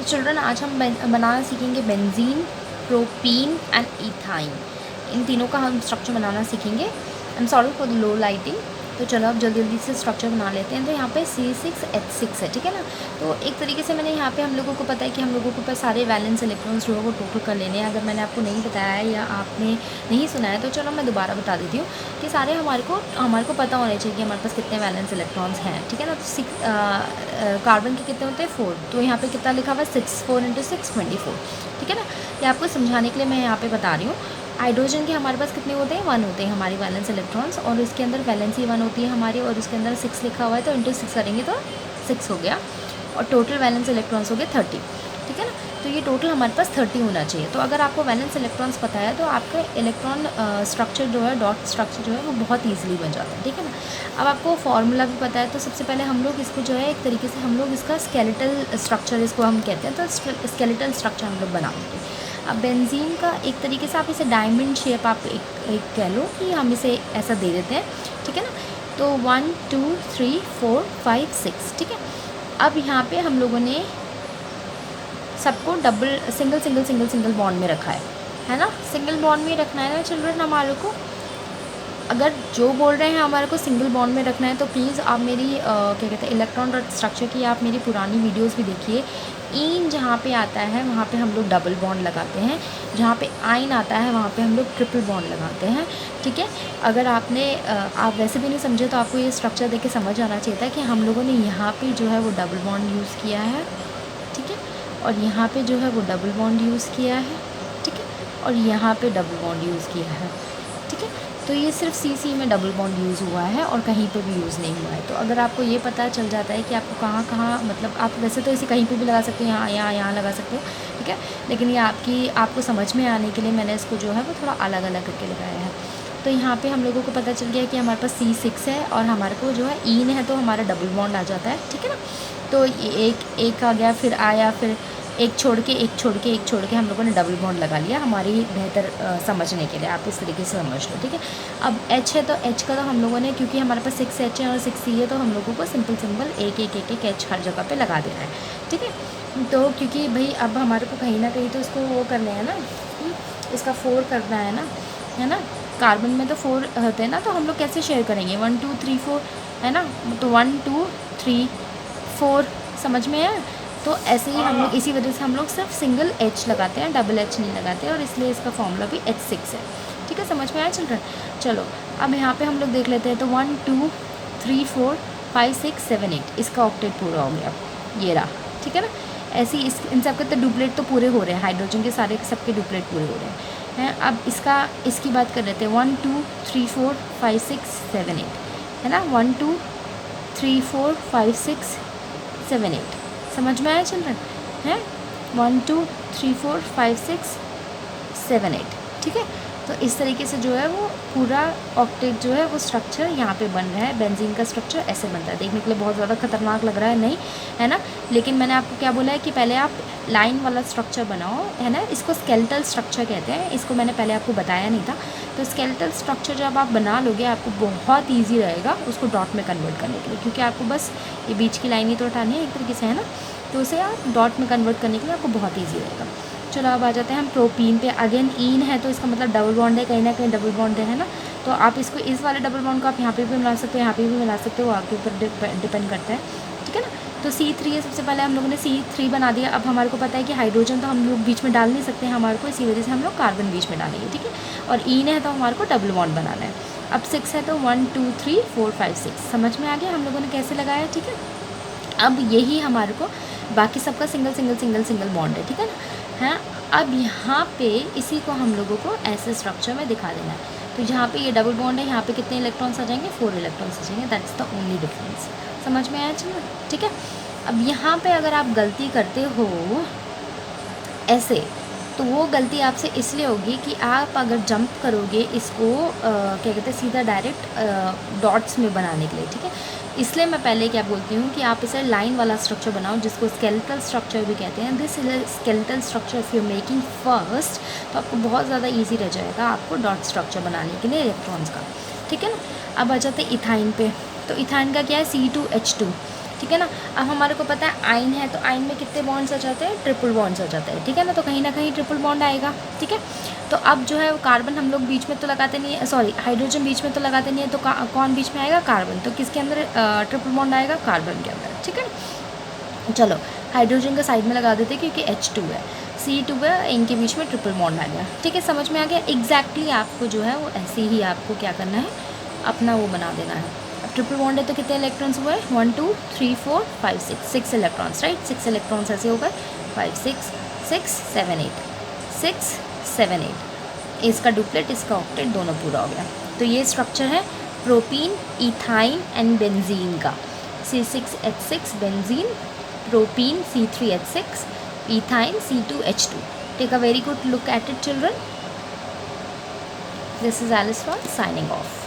तो चिल्ड्रन आज हम बनाना सीखेंगे बेंजीन, प्रोपीन एंड इथाइन। इन तीनों का हम स्ट्रक्चर बनाना सीखेंगे। I am sorry for the low lighting. तो चलो अब जल्दी जल्दी से स्ट्रक्चर बना लेते हैं। तो यहाँ पे C6H6 है, ठीक है ना। तो एक तरीके से मैंने यहाँ पे हम लोगों को पता है कि हम लोगों को ऊपर सारे वैलेंस इलेक्ट्रॉन्स जो है वो टोटल कर लेने हैं। अगर मैंने आपको नहीं बताया है या आपने नहीं सुना है तो चलो मैं दोबारा बता देती हूँ कि सारे हमारे को पता होने चाहिए कि हमारे पास कितने वैलेंस इलेक्ट्रॉन्स हैं, ठीक है ना। तो कार्बन के कितने होते हैं 4, तो यहाँ पे कितना लिखा हुआ है 6, 4 × 6 24, ठीक है ना। ये आपको समझाने के लिए मैं यहाँ पे बता रही हूँ। हाइड्रोजन के हमारे पास कितने होते हैं 1 होते हैं हमारे वैलेंस इलेक्ट्रॉन्स, और इसके अंदर वैलेंसी 1 होती है हमारी, और इसके अंदर 6 लिखा हुआ है तो इंटू 6 करेंगे तो 6 हो गया, और टोटल वैलेंस इलेक्ट्रॉन्स हो गए 30, ठीक है ना। तो ये टोटल हमारे पास 30 होना चाहिए। तो अगर आपको वैलेंस इलेक्ट्रॉन्स पता है तो आपका इलेक्ट्रॉन स्ट्रक्चर जो है, डॉट स्ट्रक्चर जो है वो बहुत ईजिली बन जाता है, ठीक है ना। अब आपको फार्मूला भी पता है, तो सबसे पहले हम लोग इसको जो है एक तरीके से हम लोग इसका स्केलेटल स्ट्रक्चर इसको हम कहते हैं, तो स्केलेटल स्ट्रक्चर हम लोग बना देंगे। अब बेंजीन का एक तरीके से आप इसे डायमंड शेप आप एक कह लो कि हम इसे ऐसा दे देते हैं, ठीक है ना। तो 1 2 3 4 5 6, ठीक है। अब यहाँ पे हम लोगों ने सबको डबल सिंगल बॉन्ड में रखा है ना। सिंगल बॉन्ड में रखना है ना चिल्ड्रन हमारे को। अगर जो बोल रहे हैं हमारे को सिंगल बॉन्ड में रखना है तो प्लीज़ आप मेरी क्या कहते हैं इलेक्ट्रॉन डॉट स्ट्रक्चर की आप मेरी पुरानी वीडियोस भी देखिए। ईन जहाँ पे आता है वहाँ पे हम लोग डबल बॉन्ड लगाते हैं, जहाँ पे आइन आता है वहाँ पे हम लोग ट्रिपल बॉन्ड लगाते हैं, ठीक है। अगर आप वैसे भी नहीं समझे तो आपको ये स्ट्रक्चर देख के समझ आना चाहिए था कि हम लोगों ने यहाँ पे जो है वो डबल बॉन्ड यूज़ किया है, ठीक है, और यहाँ पे जो है वो डबल बॉन्ड यूज़ किया है, ठीक है, और यहाँ पे डबल बॉन्ड यूज़ किया है, ठीक है। तो ये सिर्फ CC में डबल बॉन्ड यूज़ हुआ है और कहीं पे भी यूज़ नहीं हुआ है। तो अगर आपको ये पता चल जाता है कि आपको कहाँ कहाँ, मतलब आप वैसे तो इसे कहीं पे भी लगा सकते हो, यहाँ लगा सकते हो, ठीक है, लेकिन ये आपको समझ में आने के लिए मैंने इसको जो है वो थोड़ा अलग अलग करके लगाया है। तो यहाँ पे हम लोगों को पता चल गया कि हमारे पास C6 है और हमारे को जो है ईन है तो हमारा डबल बॉन्ड आ जाता है, ठीक है ना। तो एक आ गया, फिर आया, फिर एक छोड़ के हम लोगों ने डबल बॉन्ड लगा लिया हमारी बेहतर समझने के लिए। आप इस तरीके से समझ लो, ठीक है। अब H है तो H का तो हम लोगों ने, क्योंकि हमारे पास 6H है और 6C है, तो हम लोगों को सिंपल एक H हर जगह पे लगा देना है, ठीक है। तो क्योंकि भाई अब हमारे को कहीं ना कहीं तो इसको वो करना है ना, इसका 4 करना है ना। कार्बन में तो 4 होते हैं ना, तो हम लोग कैसे शेयर करेंगे 1 2 3 4, है ना। तो 1 2 3 4 समझ में है। तो ऐसे ही हम लोग, इसी वजह से हम लोग सिर्फ सिंगल H लगाते हैं, डबल H नहीं लगाते, और इसलिए इसका फॉर्मूला भी H6 है, ठीक है। समझ में आया चिल्ड्रन। चलो अब यहाँ पे हम लोग देख लेते हैं। तो 1 2 3 4 5 6 7 8 इसका ऑक्टेट पूरा हो गया, ये रहा, ठीक है ना। ऐसे ही इन सब के तो डुप्लेट तो पूरे हो रहे हैं, हाइड्रोजन के सारे सबके डुप्लेट पूरे हो रहे हैं। अब इसकी बात कर लेते हैं। 1 2 3 4 5 6 7 8, है ना। 1 2 3 4 5 6 7 8 समझ में आया चिल्ड्रन, है 1 2 3 4 5 6 7 8, ठीक है। तो इस तरीके से जो है वो पूरा ऑक्टेट जो है वो स्ट्रक्चर यहाँ पे बन रहा है। बेंजीन का स्ट्रक्चर ऐसे बनता है, देखने के लिए बहुत ज़्यादा खतरनाक लग रहा है, नहीं है ना। लेकिन मैंने आपको क्या बोला है कि पहले आप लाइन वाला स्ट्रक्चर बनाओ, है ना। इसको स्केलेटल स्ट्रक्चर कहते हैं, इसको मैंने पहले आपको बताया नहीं था। तो स्केलेटल स्ट्रक्चर जब आप बना लोगे आपको बहुत ईजी रहेगा उसको डॉट में कन्वर्ट करने के लिए, क्योंकि आपको बस ये बीच की लाइन ही तो उठानी है एक तरीके से, है ना। तो उसे आप डॉट में कन्वर्ट करने के लिए आपको बहुत ईजी रहेगा। चलो अब आ जाते हैं हम प्रोपीन पे। अगेन ईन है तो इसका मतलब डबल बॉन्ड है, कहीं ना कहीं डबल बॉन्ड है ना। तो आप इसको, इस वाले डबल बॉन्ड को आप यहाँ पे भी मिला सकते हो, यहाँ पे भी मिला सकते हो, आपके ऊपर डिपेंड करता है, ठीक है ना। तो C3 है, सबसे पहले हम लोगों ने C3 बना दिया। अब हमारे को पता है कि हाइड्रोजन तो हम लोग बीच में डाल नहीं सकते हमारे को, इसी वजह से हम लोग कार्बन बीच में डालेंगे, ठीक है। और ईन है तो हमारे को डबल बॉन्ड बनाना है। अब 6 है तो 1 2 3 4 5 6 समझ में आ गया हम लोगों ने कैसे लगाया, ठीक है। अब यही हमारे को बाकी सबका सिंगल बॉन्ड है, ठीक है ना। हाँ, अब यहाँ पे इसी को हम लोगों को ऐसे स्ट्रक्चर में दिखा देना है। तो यहाँ पे ये डबल बॉन्ड है, यहाँ पे कितने इलेक्ट्रॉन्स आ जाएंगे 4 इलेक्ट्रॉन्स आ जाएंगे, दैट्स द ओनली डिफरेंस। समझ में आया चलो, ठीक है। अब यहाँ पे अगर आप गलती करते हो ऐसे, तो वो गलती आपसे इसलिए होगी कि आप अगर जंप करोगे इसको क्या कहते हैं सीधा डायरेक्ट डॉट्स में बनाने के लिए, ठीक है। इसलिए मैं पहले क्या बोलती हूँ कि आप इसे लाइन वाला स्ट्रक्चर बनाओ, जिसको स्केलेटल स्ट्रक्चर भी कहते हैं। This skeletal structure if you making first, तो आपको बहुत ज़्यादा ईजी रह जाएगा आपको डॉट स्ट्रक्चर बनाने के लिए इलेक्ट्रॉन्स का, ठीक है ना। अब आ जाते हैं इथाइन पे। तो इथाइन का क्या है C2H2, ठीक है ना। अब हमारे को पता है आइन है, तो आइन में कितने बॉन्ड्स आ जाते हैं, ट्रिपल बॉन्ड्स आ जाते हैं, ठीक है ना। तो कहीं ना कहीं ट्रिपल बॉन्ड आएगा, ठीक है। तो अब जो है कार्बन हम लोग बीच में तो लगाते नहीं है, सॉरी हाइड्रोजन बीच में तो लगाते नहीं है, तो कौन बीच में आएगा, कार्बन। तो किसके अंदर ट्रिपल बॉन्ड आएगा, कार्बन के अंदर, ठीक है। चलो हाइड्रोजन का साइड में लगा देते हैं क्योंकि H2 है, C2 है, इनके बीच में ट्रिपल बॉन्ड आ गया, ठीक है। समझ में आ गया। एग्जैक्टली आपको जो है वो ऐसे ही आपको क्या करना है, अपना वो बना देना है। अब ट्रिपल बॉन्ड है तो कितने इलेक्ट्रॉन्स हुए, 1 2 3 4 5 6 इलेक्ट्रॉन्स, राइट। 6 इलेक्ट्रॉन्स ऐसे हो गए, 5 6 6 7 8 6 7 8। इसका डुप्लेट, इसका ऑक्टेट, दोनों पूरा हो गया। तो ये स्ट्रक्चर है प्रोपीन, इथाइन एंड बेंजीन का। C6H6 benzene, propene C3H6, ethine C2H2. Take a very good look at it, children. This is Alice Ross signing off.